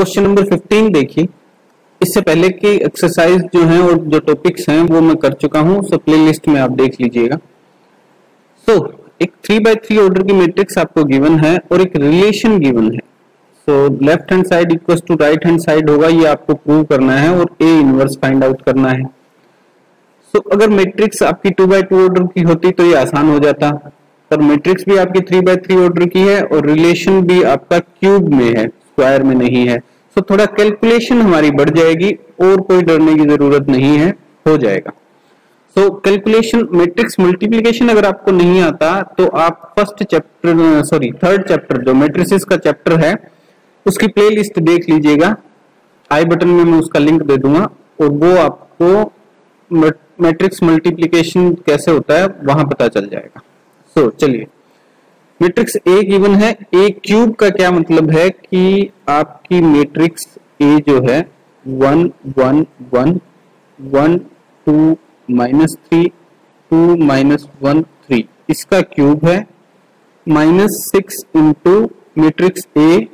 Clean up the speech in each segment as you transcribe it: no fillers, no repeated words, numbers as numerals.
Question number 15 देखिए। इससे पहले की एक्सरसाइज जो है और जो टॉपिक्स हैं वो मैं कर चुका हूं, सो प्ले लिस्ट में आप देख लीजिएगा। सो एक 3x3 ऑर्डर की मैट्रिक्स आपको गिवन है और एक रिलेशन गिवन है। So left hand side equals to right hand side होगा, ये आपको प्रूव करना है और ए इनवर्स फाइंड आउट करना है। सो अगर मैट्रिक्स आपकी 2x2 ऑर्डर की होती तो ये आसान हो जाता, पर मैट्रिक्स भी आपकी 3x3 ऑर्डर की है और रिलेशन भी आपका क्यूब में है, स्क्वायर में नहीं है। सो थोड़ा कैलकुलेशन हमारी बढ़ जाएगी और कोई डरने की जरूरत नहीं है, हो जाएगा। सो कैलकुलेशन मैट्रिक्स मल्टीप्लिकेशन अगर आपको नहीं आता तो आप थर्ड चैप्टर जो मैट्रिसेस का चैप्टर है उसकी प्लेलिस्ट देख लीजिएगा, आई बटन में मैं उसका लिंक दे दूंगा और वो आपको मैट्रिक्स मल्टीप्लिकेशन कैसे होता है वहां पता चल जाएगा। सो चलिए, मैट्रिक्स ए गिवन है। ए क्यूब का क्या मतलब है कि आपकी मैट्रिक्स ए जो है 1 1 1 1 2 -3 2 -1 3 इसका क्यूब है, -6 इंटू मैट्रिक्स ए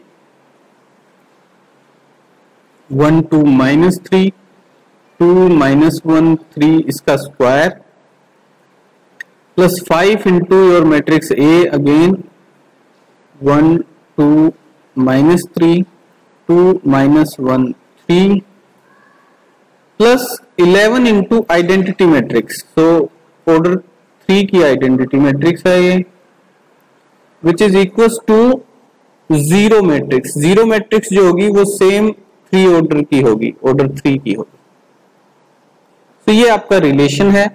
1 2 -3 2 -1 3 इसका square plus 5 into your matrix A again 1 2 -3 2 -1 3 plus 11 into identity matrix. So order 3 की आइडेंटिटी मैट्रिक्स है ये, which is equal to zero matrix. Zero matrix जो होगी वो सेम 3 ऑर्डर की होगी, ऑर्डर 3 की होगी। तो ये आपका रिलेशन है।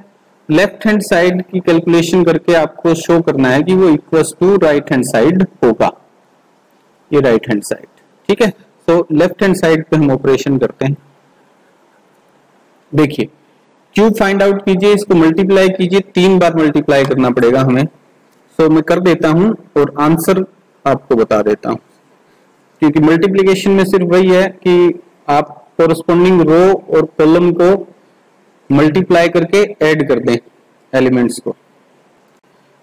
लेफ्ट हैंड साइड की कैलकुलेशन करके आपको शो करना है कि वो equals to right hand side होगा, ये राइट हैंड साइड, ठीक है। तो लेफ्ट हैंड साइड पे हम ऑपरेशन करते हैं। देखिए, क्यूब फाइंड आउट कीजिए, इसको मल्टीप्लाई कीजिए, 3 बार मल्टीप्लाई करना पड़ेगा हमें। सो मैं कर देता हूं और आंसर आपको बता देता हूं, क्योंकि मल्टीप्लिकेशन में सिर्फ वही है कि आप कोरस्पॉन्डिंग रो और कॉलम को मल्टीप्लाई करके ऐड कर दें एलिमेंट्स को।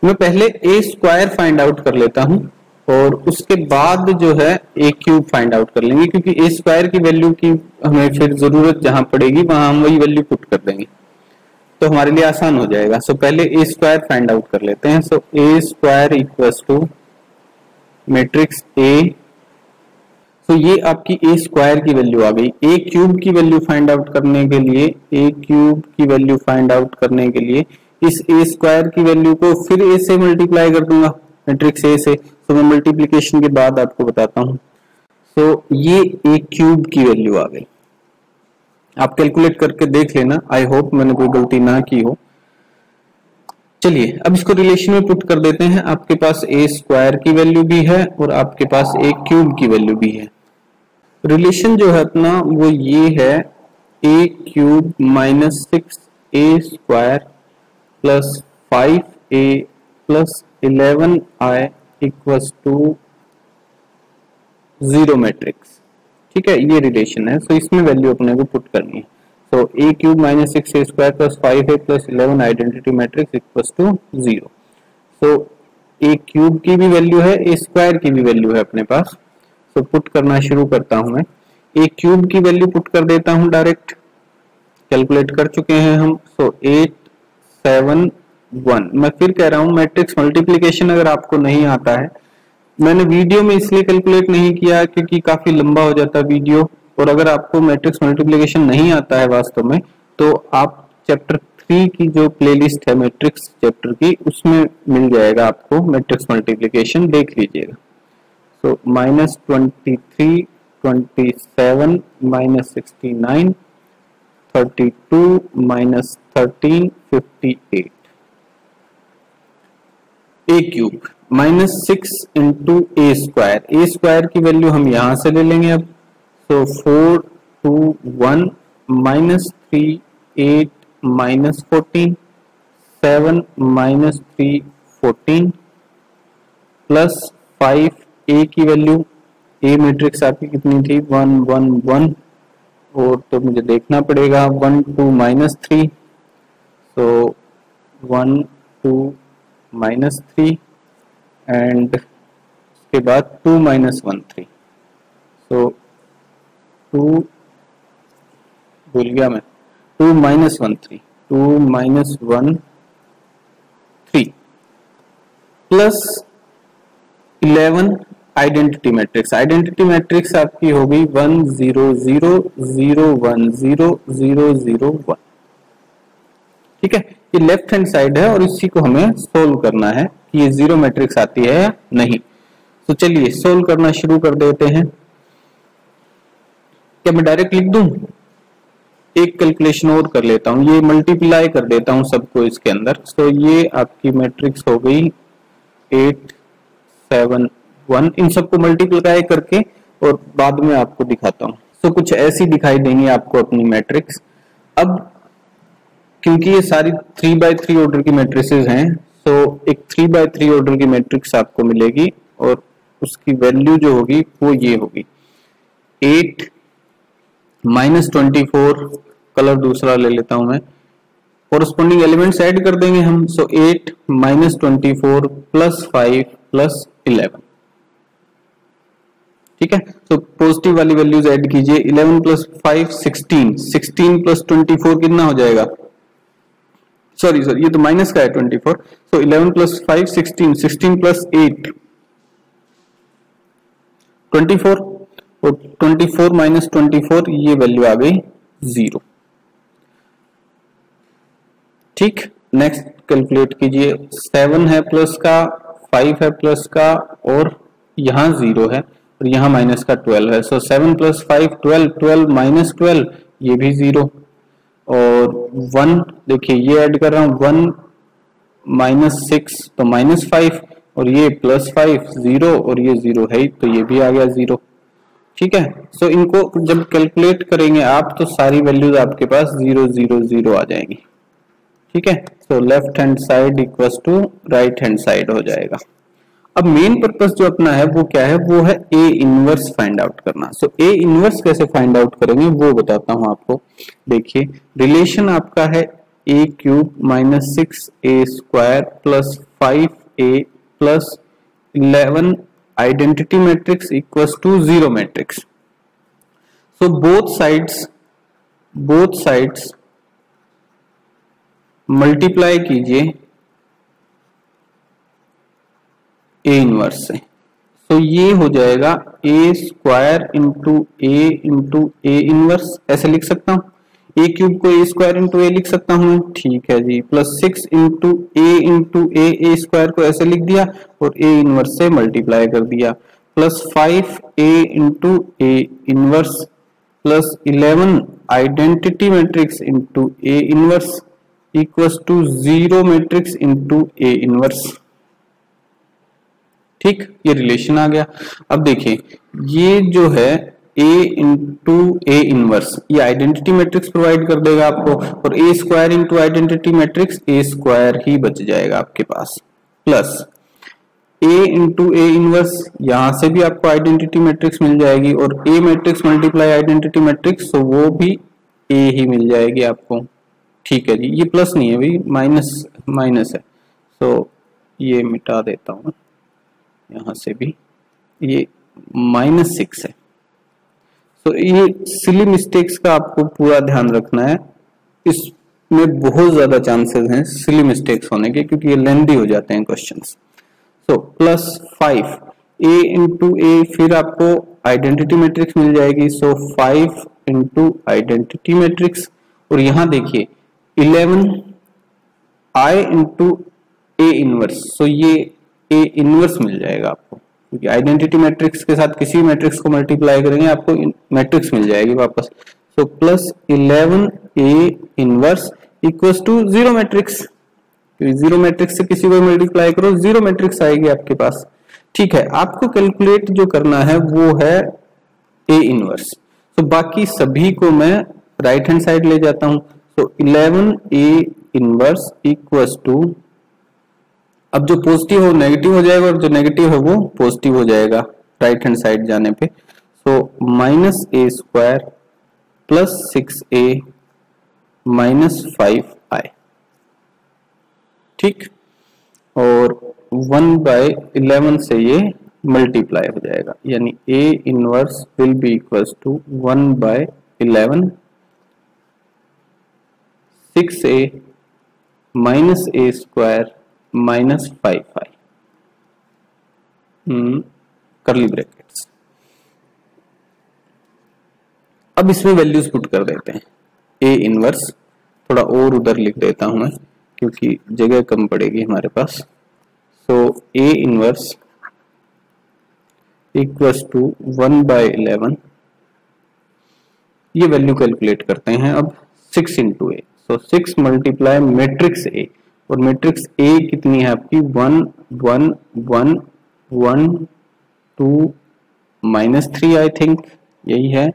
मैं पहले ए स्क्वायर फाइंड आउट कर लेता हूं और उसके बाद जो है ए क्यूब फाइंड आउट कर लेंगे, क्योंकि ए स्क्वायर की वैल्यू की हमें फिर जरूरत जहां पड़ेगी वहां हम वही वैल्यू पुट कर देंगे, तो हमारे लिए आसान हो जाएगा। सो पहले ए स्क्वायर फाइंड आउट कर लेते हैं। So A square equals to matrix A, तो ये आपकी ए स्क्वायर की वैल्यू आ गई। ए क्यूब की वैल्यू फाइंड आउट करने के लिए, ए क्यूब की वैल्यू फाइंड आउट करने के लिए इस ए स्क्वायर की वैल्यू को फिर ए से मल्टीप्लाई कर दूंगा, मैट्रिक्स ए से। तो मैं मल्टीप्लिकेशन के बाद आपको बताता हूं। तो ये ए क्यूब की वैल्यू आ गई, आप कैलकुलेट करके देख लेना, आई होप मैंने कोई गलती ना की हो। चलिए अब इसको रिलेशन में पुट कर देते हैं। आपके पास ए स्क्वायर की वैल्यू भी है और आपके पास ए क्यूब की वैल्यू भी है। रिलेशन जो है अपना वो ये है, A cube -6 A square plus 5a plus 11i equals to 0 matrix, ठीक है, ये रिलेशन है। सो इसमें वैल्यू अपने को पुट करनी है। So A cube -6 A square plus 5a plus 11 identity matrix equals to 0। So A cube की भी वैल्यू है, ए स्क्वायर की भी वैल्यू है अपने पास। तो पुट करना शुरू करता हूं मैं। ए क्यूब की वैल्यू पुट कर देता हूं डायरेक्ट, कैलकुलेट कर चुके हैं हम। सो 8 7 1। मैं फिर कह रहा हूं, मैट्रिक्स मल्टीप्लिकेशन अगर आपको नहीं आता है, मैंने वीडियो में इसलिए कैलकुलेट नहीं किया क्योंकि काफी लंबा हो जाता वीडियो, और अगर आपको मैट्रिक्स मल्टीप्लिकेशन नहीं आता है वास्तव में, तो आप चैप्टर 3 की जो प्लेलिस्ट है मैट्रिक्स चैप्टर की, उसमें मिल जाएगा आपको मैट्रिक्स मल्टीप्लिकेशन, देख लीजिएगा। So -23 27 -69 32 -13 58। ए क्यूब -6 इंटू ए स्क्वायर, ए स्क्वायर की वैल्यू हम यहां से ले लेंगे अब। सो 4 2 1 -3 8 -14 7 -3 14 प्लस 5 ए की वैल्यू, ए मैट्रिक्स आपकी कितनी थी 1 1 1, और तो मुझे देखना पड़ेगा 1 2 -3। सो 1 2 -3 एंड उसके बाद 2 -1 3। सो 2 भूल गया मैं, 2 minus 1 3, 2 minus 1 3 plus 11 identity matrix. Identity matrix आपकी होगी 1 0 0 0 1 0 0 0 1। ठीक है, ये लेफ्ट हैंड साइड है और इसी को हमें सोल्व करना है कि ये जीरो मैट्रिक्स आती है या नहीं। तो चलिए सोल्व करना शुरू कर देते हैं। क्या मैं डायरेक्ट लिख दूं? एक कैलकुलेशन और कर लेता हूं, ये मल्टीप्लाई कर देता हूं सबको इसके अंदर। तो ये आपकी मैट्रिक्स हो गई 8 7 1, इन सबको मल्टीप्लाई करके और बाद में आपको दिखाता हूं। तो कुछ ऐसी दिखाई देंगी आपको अपनी मैट्रिक्स। अब क्योंकि ये सारी 3x3 ऑर्डर की मैट्रिसेस हैं, तो एक 3x3 ऑर्डर की मैट्रिक्स आपको मिलेगी और उसकी वैल्यू जो होगी वो ये होगी 8 माइनस 24, कलर दूसरा ले लेता हूं मैं, कोरस्पॉन्डिंग एलिमेंट्स ऐड कर देंगे हम। सो 8 माइनस 24 प्लस 5 प्लस 11। ठीक है, तो पॉजिटिव वाली वैल्यूज ऐड कीजिए। 11 प्लस 5 16, 16 प्लस 24 कितना हो जाएगा? सॉरी ये तो माइनस का है 24। सो 11 प्लस 5 16, 16 प्लस 8 24 और 24 माइनस 24 ये वैल्यू आ गई 0। ठीक, नेक्स्ट कैलकुलेट कीजिए। 7 है प्लस का, 5 है प्लस का और यहां 0 है और यहां माइनस का 12 है। सो 7 प्लस 5 12, 12 माइनस 12 ये भी 0 और 1 देखिए ये ऐड कर रहा हूं 1 माइनस 6 तो माइनस 5 और ये प्लस 5 0 और ये 0 है तो ये भी आ गया 0। ठीक है, सो इनको जब कैलकुलेट करेंगे आप तो सारी वैल्यूज आपके पास 0 0 0 आ जाएंगी। ठीक है, so left hand side equals to right hand side हो जाएगा। अब मेन पर्पस जो अपना है वो क्या है? वो है ए इनवर्स फाइंड आउट करना। सो ए इनवर्स कैसे फाइंड आउट करेंगे वो बताता हूं आपको। देखिए रिलेशन आपका है A cube minus 6a square plus 5a plus 11 identity matrix equals to zero matrix. So both sides multiply कीजिए ए इनवर्स से। तो ये हो जाएगा A square into A inverse, ऐसे लिख सकता हूं। ए क्यूब को ए स्क्वायर इंटू ए लिख सकता हूं, ठीक है जी। प्लस 6 इंटू ए स्क्वायर को ऐसे लिख दिया और ए इनवर्स से मल्टीप्लाई कर दिया। Plus 5a into A inverse plus 11 identity matrix into A inverse equals to zero matrix into A inverse. ठीक, ये रिलेशन आ गया। अब देखिए ये जो है a इंटू ए इनवर्स ये आइडेंटिटी मैट्रिक्स प्रोवाइड कर देगा आपको और A square into identity matrix A square ही बच जाएगा आपके पास। Plus a into A inverse यहां से भी आपको आइडेंटिटी मैट्रिक्स मिल जाएगी और a matrix multiply identity matrix तो वो भी a ही मिल जाएगी आपको। ठीक है जी, ये प्लस नहीं है भाई, माइनस है। तो ये मिटा देता हूं यहां से भी, ये -6 है। तो ये सिली मिस्टेक्स का आपको पूरा ध्यान रखना है, इसमें बहुत ज्यादा चांसेस हैं सिली मिस्टेक्स होने के क्योंकि ये लेंथी हो जाते हैं questions. So plus 5 a into A, फिर आपको आइडेंटिटी मैट्रिक्स मिल जाएगी। सो 5 इंटू आइडेंटिटी मैट्रिक्स और यहां देखिए 11 i इंटू ए इनवर्स। सो ये ए इनवर्स मिल जाएगा आपको क्योंकि आइडेंटिटी मैट्रिक्स के साथ किसी मैट्रिक्स को मल्टीप्लाई करेंगे आपको मैट्रिक्स मिल जाएगी वापस। So plus 11 A inverse equals to zero matrix. Zero matrix से किसी को मल्टीप्लाई करो जीरो मैट्रिक्स आएगी आपके पास। ठीक है, आपको कैलकुलेट जो करना है वो है ए इनवर्स। तो बाकी सभी को मैं राइट हैंड साइड ले जाता हूं। तो 11 ए इनवर्स इक्वल्स टू, अब जो पॉजिटिव हो नेगेटिव हो जाएगा और जो नेगेटिव है वो पॉजिटिव हो जाएगा राइट हैंड साइड जाने पे। So minus A square plus 6a minus 5i। ठीक, और 1/11 से ये मल्टीप्लाई हो जाएगा, यानी A inverse will be equals to 1/11 6A minus A square minus 5i curly brackets. अब इसमें वैल्यूज पुट कर देते हैं। A इनवर्स थोड़ा और उधर लिख देता हूं मैं क्योंकि जगह कम पड़ेगी हमारे पास। सो A इनवर्स इक्वल्स टू 1/11, ये वैल्यू कैलकुलेट करते हैं अब 6 into A. So 6 multiply matrix A, और मैट्रिक्स ए कितनी है आपकी 1 1 1 1 2 -3 आई थिंक यही है।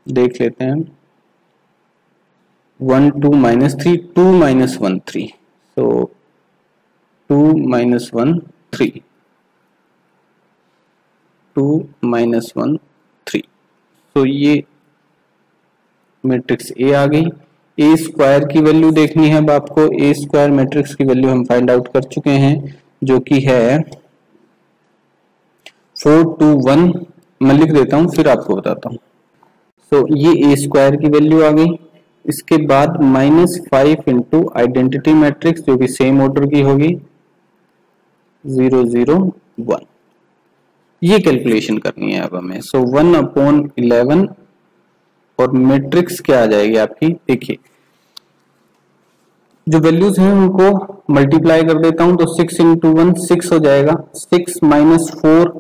देख लेते हैं 1 2 -3 2 -1 3, सो 2 -1 3 2 -1 3, तो ये मैट्रिक्स ए आ गई। ए स्क्वायर की वैल्यू देखनी है अब आपको। ए स्क्वायर मैट्रिक्स की वैल्यू हम फाइंड आउट कर चुके हैं जो कि है 4 2 1। मैं लिख देता हूं फिर आपको बताता हूं। सो ये ए स्क्वायर की वैल्यू आ गई। इसके बाद -5 इंटू आइडेंटिटी मैट्रिक्स जो कि सेम ऑर्डर की होगी 0 0 1, ये कैलकुलेशन करनी है अब हमें। सो 1/11 और मैट्रिक्स क्या आ जाएगी आपकी, देखिए जो वैल्यूज हैं उनको मल्टीप्लाई कर देता हूं तो 6 इंटू 1 6 हो जाएगा। 6 -4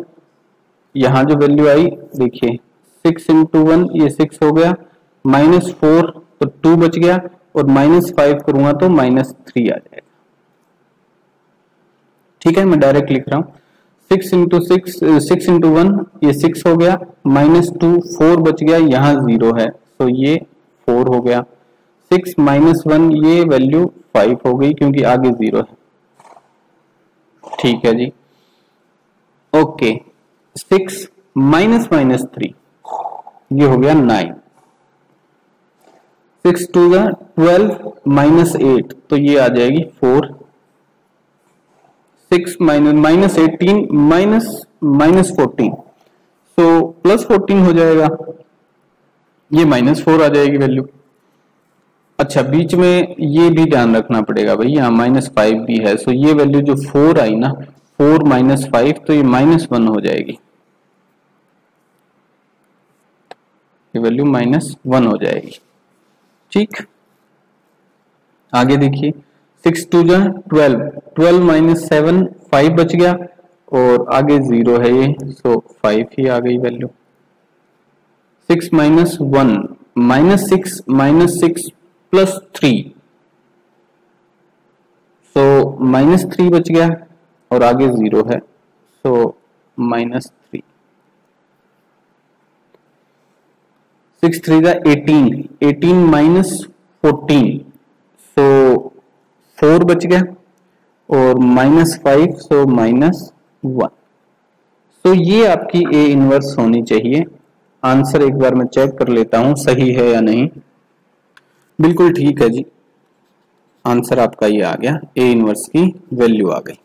यहां जो वैल्यू आई देखिए 6 इंटू 1 ये 6 हो गया, -4 तो 2 बच गया, और -5 करूंगा तो -3 आ जाएगा। ठीक है, मैं डायरेक्ट लिख रहा हूं 6 इंटू 1 ये 6 हो गया, -2 4 बच गया, यहाँ 0 है तो ये 4 हो गया। 6 -1 ये वैल्यू 5 हो गई क्योंकि आगे 0 है। ठीक है जी, ओके। 6 -3 ये हो गया 9। 6 2 12 -8 तो ये आ जाएगी 4। 6 -18 -14 तो +14 हो जाएगा, ये -4 आ जाएगी वैल्यू। अच्छा, बीच में ये भी ध्यान रखना पड़ेगा भाई, यहाँ -5 भी है। सो ये वैल्यू जो 4 आई ना, 4 -5 तो ये -1 हो जाएगी, ये वैल्यू -1 हो जाएगी। ठीक, आगे देखिए 6 2 12 12 -7 5 बच गया, और आगे 0 है ये, सो 5 ही आ गई वैल्यू। 6 -1 -6 +3 सो -3 बच गया, और आगे 0 है, सो -3। 6 3 18 18 -14 सो 4 बच गया, और -5 सो -1। तो ये आपकी ए इनवर्स होनी चाहिए। आंसर एक बार मैं चेक कर लेता हूं सही है या नहीं। बिल्कुल ठीक है जी, आंसर आपका ये आ गया, ए इनवर्स की वैल्यू आ गई।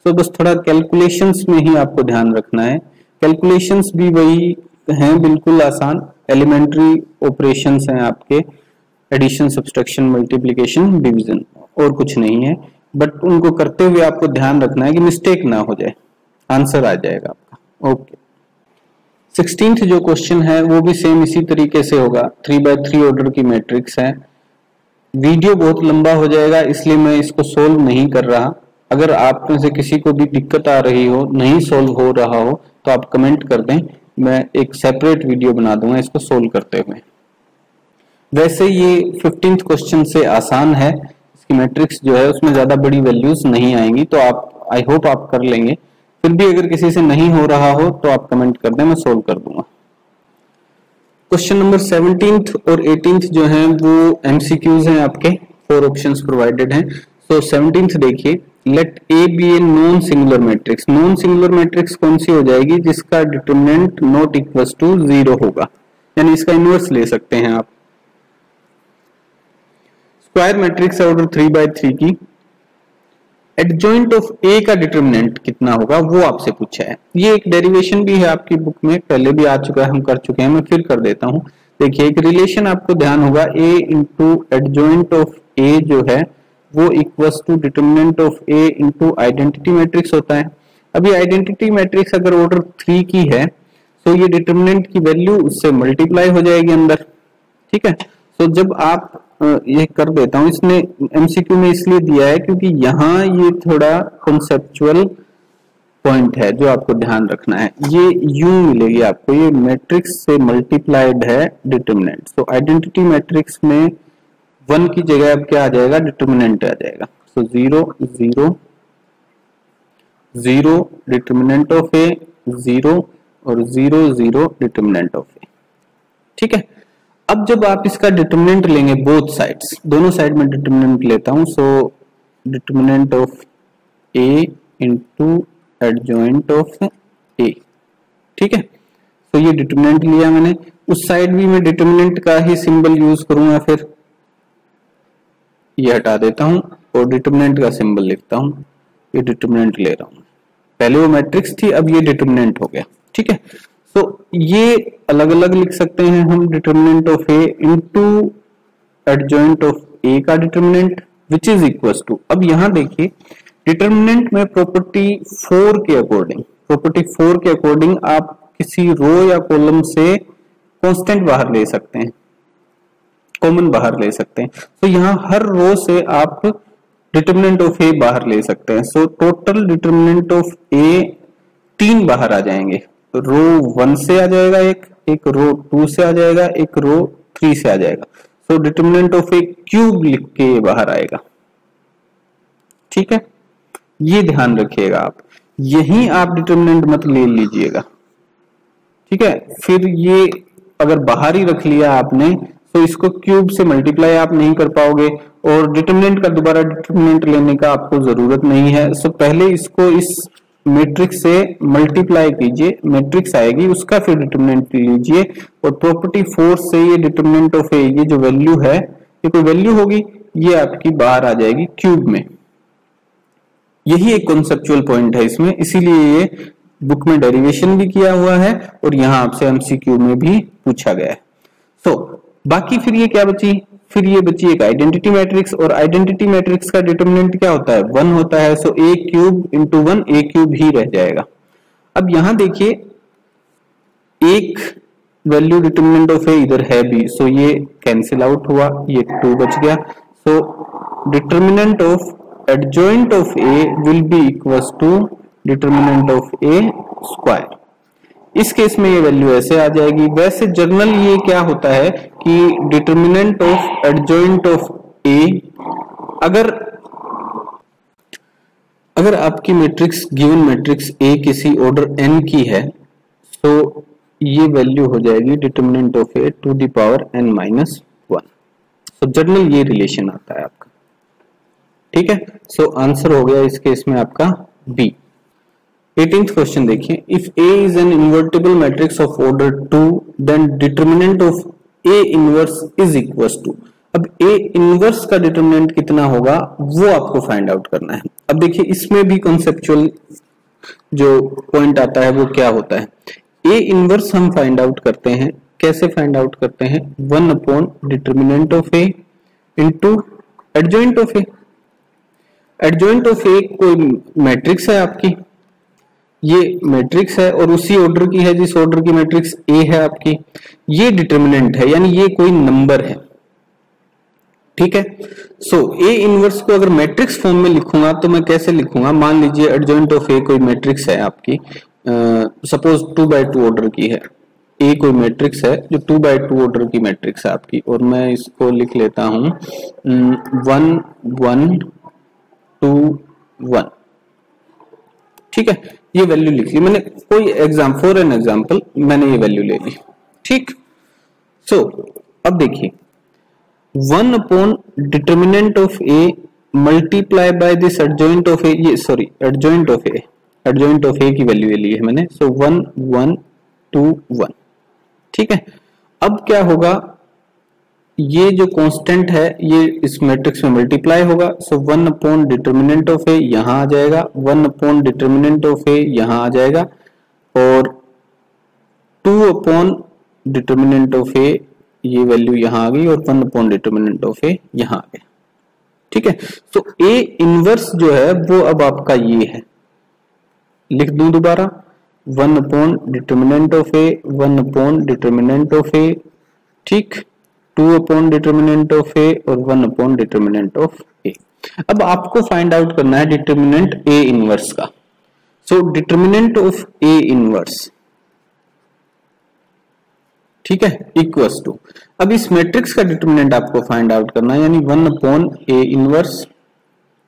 तो बस थोड़ा कैलकुलेशंस में ही आपको ध्यान रखना है। कैलकुलेशंस भी वही हैं, बिल्कुल आसान एलिमेंट्री ऑपरेशंस हैं आपके, एडिशन, सब्सट्रैक्शन, मल्टीप्लिकेशन, डिवीजन, और कुछ नहीं है। बट उनको करते हुए आपको ध्यान रखना है कि मिस्टेक ना हो जाए, आंसर आ जाएगा आपका। ओके, 16th जो क्वेश्चन है वो भी सेम इसी तरीके से होगा। 3x3 ऑर्डर की मैट्रिक्स है। वीडियो बहुत लंबा हो जाएगा इसलिए मैं इसको सोल्व नहीं कर रहा। अगर आप में से किसी को भी दिक्कत आ रही हो, नहीं सोल्व हो रहा हो, तो आप कमेंट कर दें, मैं एक सेपरेट वीडियो बना दूंगा इसको सोल्व करते हुए। वैसे ये 15th क्वेश्चन से आसान है, इसकी मैट्रिक्स जो है उसमें ज्यादा बड़ी वैल्यूज नहीं आएंगी, तो आप आई होप आप कर लेंगे। फिर भी अगर किसी से नहीं हो रहा हो तो आप कमेंट कर दें, मैं सोल्व कर दूंगा। क्वेश्चन नंबर 17th और 18th जो हैं वो एमसीक्यूज हैं आपके, 4 ऑप्शंस प्रोवाइडेड हैं। सो 17th देखिए, let A be a non singular matrix. Non singular matrix कौन सी हो जाएगी, जिसका डिटरमिनेंट नॉट इक्वल टू 0 होगा, यानी इसका इनवर्स ले सकते हैं आप। स्क्वायर मैट्रिक्स है ऑर्डर 3x3 की, एडजॉइंट ऑफ ए का डिटरमिनेंट कितना होगा वो आपसे पूछा है। ये एक डेरिवेशन भी है आपकी बुक में, पहले भी आ चुका है, हम कर चुके हैं, मैं फिर कर देता हूं। देखिए एक रिलेशन आपको ध्यान होगा, A into adjoint of A जो है वो equals to determinant of A into identity matrix होता है। अभी आइडेंटिटी मैट्रिक्स अगर ऑर्डर 3 की है तो ये डिटरमिनेंट की वैल्यू उससे मल्टीप्लाई हो जाएगी अंदर, ठीक है। तो जब आप ये कर देता हूं, इसने एमसीक्यू में इसलिए दिया है क्योंकि यहाँ ये थोड़ा कॉन्सेप्चुअल पॉइंट है जो आपको ध्यान रखना है। ये यूं मिलेगी आपको, ये मैट्रिक्स से मल्टीप्लाइड है डिटरमिनेंट। तो आइडेंटिटी मैट्रिक्स में 1 की जगह अब क्या आ जाएगा, डिटरमिनेंट आ जाएगा। सो 0 0 0 डिटरमिनेंट ऑफ ए 0 और 0 0 डिटरमिनेंट ऑफ ए, ठीक है। अब जब आप इसका डिटरमिनेंट लेंगे बोथ साइड्स, दोनों साइड में डिटरमिनेंट लेता हूं, so determinant of A into adjoint of A, ठीक है। तो ये डिटरमिनेंट लिया मैंने, उस साइड भी मैं डिटरमिनेंट का ही सिंबल यूज करूंगा, फिर ये हटा देता हूं और डिटरमिनेंट का सिंबल लिखता हूं। ये डिटरमिनेंट ले रहा हूं, पहले वो मैट्रिक्स थी, अब ये डिटरमिनेंट हो गया, ठीक है। तो ये अलग अलग लिख सकते हैं हम, determinant of A into adjoint of A का determinant which is equal to, अब यहां देखिए डिटरमिनेंट में प्रॉपर्टी 4 के अकॉर्डिंग आप किसी रो या कॉलम से कांस्टेंट बाहर ले सकते हैं, कॉमन बाहर ले सकते हैं। तो यहाँ हर रो से आप डिटरमिनेंट ऑफ ए बाहर ले सकते हैं। सो टोटल डिटरमिनेंट ऑफ ए 3 बाहर आ जाएंगे, रो 1 से आ जाएगा, एक रो 2 से आ जाएगा, एक रो 3 से आ जाएगा। सो डिटरमिनेंट ऑफ ए क्यूब लिख के ये बाहर आएगा, ठीक है। ये ध्यान रखिएगा आप, यही आप डिटरमिनेंट मत ले लीजिएगा, ठीक है। फिर ये अगर बाहर ही रख लिया आपने तो इसको क्यूब से मल्टीप्लाई आप नहीं कर पाओगे, और डिटरमिनेंट का दोबारा डिटरमिनेंट लेने का आपको जरूरत नहीं है। सो पहले इसको इस मैट्रिक्स से मल्टीप्लाई कीजिए, मैट्रिक्स आएगी उसका फिर डिटरमिनेंट लीजिए, और प्रॉपर्टी 4 से ये डिटरमिनेंट ऑफ ए, ये जो वैल्यू है, ये कोई वैल्यू होगी, ये आपकी बाहर आ जाएगी क्यूब में। यही एक कॉन्सेप्चुअल पॉइंट है इसमें, इसीलिए ये बुक में डेरिवेशन भी किया हुआ है और यहाँ आपसे एमसीक्यू में भी पूछा गया है। तो बाकी फिर ये क्या बची, फिर ये बची एक आइडेंटिटी मैट्रिक्स, और आइडेंटिटी मैट्रिक्स का डिटरमिनेंट क्या होता है, 1 होता है। So A cube into 1, A cube ही रह जाएगा। अब यहां देखिए एक वैल्यू डिटरमिनेंट ऑफ ए इधर है भी, सो ये कैंसिल आउट हुआ, ये 2 बच गया। So determinant of adjoint of A will be equals to determinant of A square. इस केस में ये वैल्यू ऐसे आ जाएगी। वैसे जर्नल ये क्या होता है कि डिटरमिनेंट ऑफ एडजॉइंट ऑफ ए, अगर आपकी मैट्रिक्स गिवन मैट्रिक्स ए किसी ऑर्डर एन की है, तो ये वैल्यू हो जाएगी determinant of A to the power n minus 1। So general ये रिलेशन आता है आपका, ठीक है। सो आंसर हो गया इस केस में आपका बी। 18th क्वेश्चन देखिए, if A is an invertible matrix of order 2 then determinant of A inverse is equals to, अब A inverse का डिटरमिनेंट कितना होगा वो आपको फाइंड आउट करना है। अब देखिए इसमें भी कॉन्सेप्चुअल जो पॉइंट आता है वो क्या होता है, A इनवर्स हम फाइंड आउट करते हैं, कैसे फाइंड आउट करते हैं, 1 upon determinant of A into adjoint of A। Adjoint of A कोई मैट्रिक्स है आपकी, ये मैट्रिक्स है और उसी ऑर्डर की है जिस ऑर्डर की मैट्रिक्स ए है आपकी, ये डिटरमिनेंट है, यानी ये कोई नंबर है, ठीक है। सो ए इनवर्स को अगर मैट्रिक्स फॉर्म में लिखूंगा तो मैं कैसे लिखूंगा, मान लीजिए एडजॉइंट ऑफ ए कोई मैट्रिक्स है आपकी, सपोज 2x2 ऑर्डर की है, ए कोई मैट्रिक्स है जो 2x2 ऑर्डर की मैट्रिक्स है आपकी, और मैं इसको लिख लेता हूं 1 1 2 1, ठीक है। ये वैल्यू लिख ली मैंने, कोई फॉर एन एग्जांपल मैंने ये वैल्यू ले ली, ठीक। सो अब देखिए 1 upon determinant of A multiply by this adjoint of A, ये सॉरी एडजॉइंट ऑफ ए की वैल्यू ये ली है मैंने। सो 1 1 2 1, ठीक है। अब क्या होगा, ये जो कांस्टेंट है ये इस मैट्रिक्स में मल्टीप्लाई होगा, सो 1 अपॉन डिटर्मिनेंट ऑफ ए यहां आ जाएगा, 1 अपॉन डिटर्मिनेंट ऑफ ए यहां आ जाएगा, और 2 अपॉन डिटर्मिनेंट ऑफ ए ये वैल्यू यहां आ गई, और 1 अपॉन डिटर्मिनेंट ऑफ ए यहां आ गया। ठीक है, तो ए इनवर्स जो है वो अब आपका ये है, लिख दूं दोबारा, 1 upon determinant of A, 1 upon determinant of A, ठीक, 2 अपॉन डिटर्मिनेंट ऑफ ए और 1 अपॉन डिटर्मिनेंट ऑफ ए। अब आपको फाइंड आउट करना है डिटर्मिनेंट ए इनवर्स का। सो डिटर्मिनेंट ऑफ ए इनवर्स, ठीक है, इक्वल्स टू, अब इस मैट्रिक्स का डिटर्मिनेंट आपको फाइंड आउट करना है, यानी 1 upon A inverse,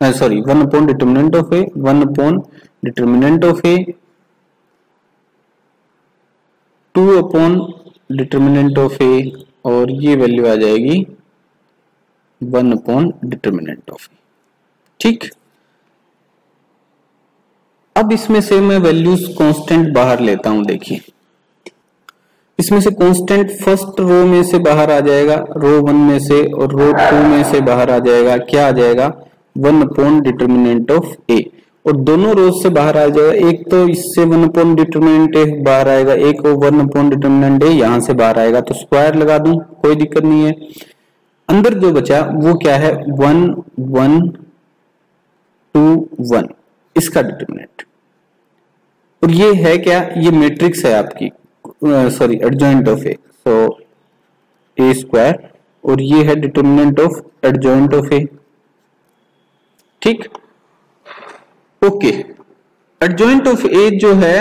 sorry 1 upon determinant of A, 1 upon determinant of A, 2 upon determinant of A, और ये वैल्यू आ जाएगी 1 अपॉन डिटर्मिनेंट ऑफ ए। ठीक, अब इसमें से मैं वैल्यूज कांस्टेंट बाहर लेता हूं। देखिए इसमें से कांस्टेंट फर्स्ट रो में से बाहर आ जाएगा, रो 1 में से, और रो 2 में से बाहर आ जाएगा, क्या आ जाएगा, 1 अपॉन डिटर्मिनेंट ऑफ ए, और दोनों रोज से बाहर आ जाएगा, एक तो इससे 1 अपॉन डिटर्मिनेंट ए बाहर आएगा, एक और 1 अपॉन डिटर्मिनेंट ए यहां से बाहर आएगा, तो स्क्वायर लगा दूं, कोई दिक्कत नहीं है। अंदर जो बचा वो क्या है, 1 1 2 1, इसका डिटर्मिनेंट, और ये है क्या, ये मैट्रिक्स है आपकी, sorry adjoint of A, so A square, और ये है determinant of adjoint of A. ठीक, ओके, एडजॉइंट ऑफ ए जो है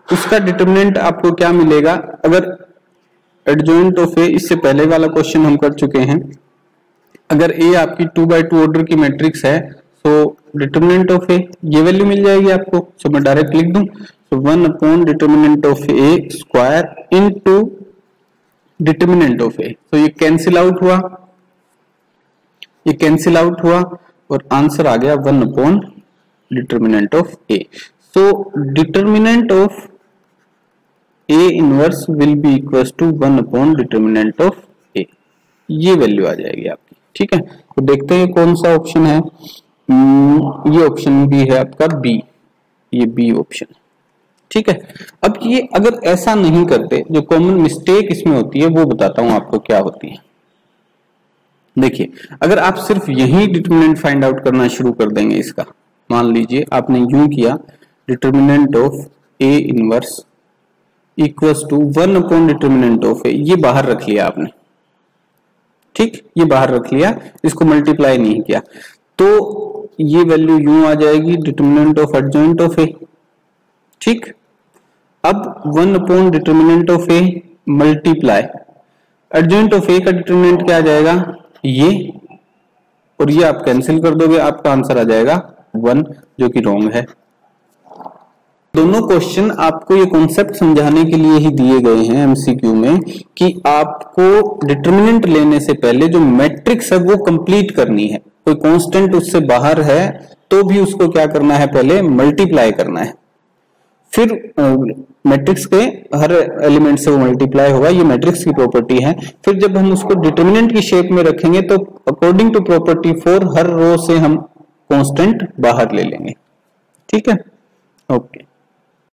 उसका डिटर्मिनेंट आपको क्या मिलेगा, अगर एडजॉइंट ऑफ ए, इससे पहले वाला क्वेश्चन हम कर चुके हैं, अगर ए आपकी 2x2 ऑर्डर की मैट्रिक्स है, तो डिटर्मिनेंट ऑफ ए ये वैल्यू मिल जाएगी आपको। सो मैं डायरेक्ट लिख दूं, so 1 upon determinant of A square into determinant of A, तो ये कैंसिल आउट हुआ, ये कैंसिल आउट हुआ, और आंसर आ गया 1 upon determinant of A. So determinant of A inverse will be equal to 1 upon determinant of A, ये value आ जाएगी आपकी। ठीक है, तो देखते हैं कौन सा ऑप्शन है, ये ऑप्शन बी है आपका, बी, ये बी ऑप्शन। ठीक है, अब ये अगर ऐसा नहीं करते, जो कॉमन मिस्टेक इसमें होती है वो बताता हूं आपको क्या होती है। देखिए अगर आप सिर्फ यही डिटर्मिनेंट फाइंड आउट करना शुरू कर देंगे इसका, मान लीजिए आपने यूं किया, determinant of A inverse equals to 1 upon determinant of A, ये बाहर रख लिया आपने, ठीक, ये बाहर रख लिया, इसको मल्टीप्लाई नहीं किया, तो ये वैल्यू यूं आ जाएगी, determinant of adjoint of A. ठीक, अब 1 upon determinant of A multiply adjoint of A का डिटर्मिनेंट क्या आ जाएगा, ये, और ये आप कैंसिल कर दोगे, आपका आंसर आ जाएगा 1, जो कि रॉन्ग है। दोनों क्वेश्चन आपको ये कॉन्सेप्ट समझाने के लिए ही दिए गए हैं एमसीक्यू में, कि आपको डिटर्मिनेंट लेने से पहले जो मैट्रिक्स है वो कंप्लीट करनी है, कोई कांस्टेंट उससे बाहर है तो भी उसको क्या करना है, पहले मल्टीप्लाई करना है, फिर मैट्रिक्स के हर एलिमेंट से वो मल्टीप्लाई होगा, ये मैट्रिक्स की प्रॉपर्टी है। फिर जब हम उसको डिटर्मिनेंट की शेप में रखेंगे तो अकॉर्डिंग टू प्रॉपर्टी 4 हर रो से हम कांस्टेंट बाहर ले लेंगे। ठीक है, ओके।